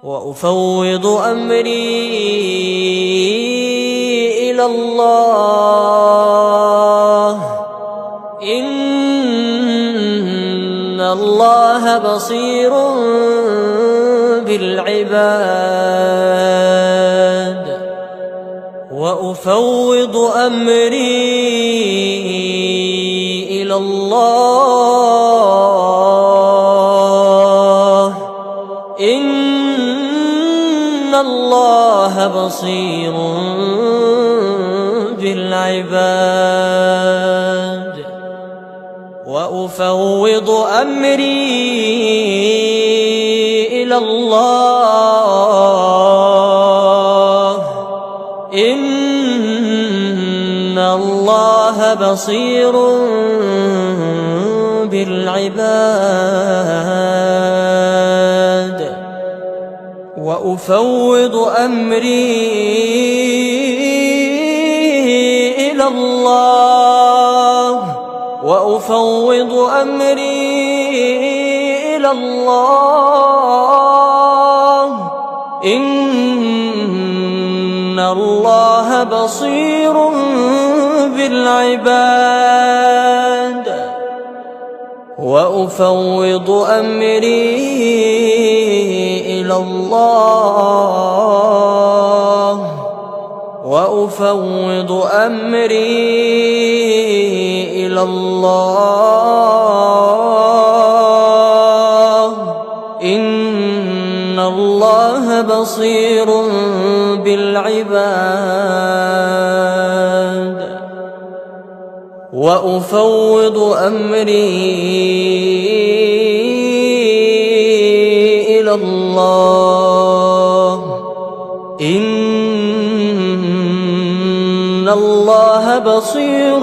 وأفوض أمري إلى الله إن الله بصير بالعباد. وأفوض أمري إلى الله إن الله بصير بالعباد. وأفوض أمري إلى الله إن الله بصير بالعباد. وأفوض أمري إلى الله وأفوض أمري إلى الله إن الله بصير بالعباد. وأفوض أمري إلى الله وأفوض أمري إلى الله إن الله بصير بالعباد. وأفوض أمري إلى الله إن الله بصير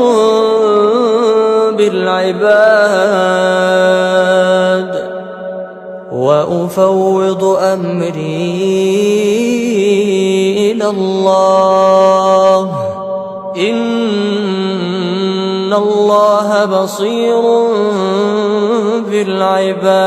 بالعباد. وأفوض أمري إلى الله إن الله بصير بالعباد.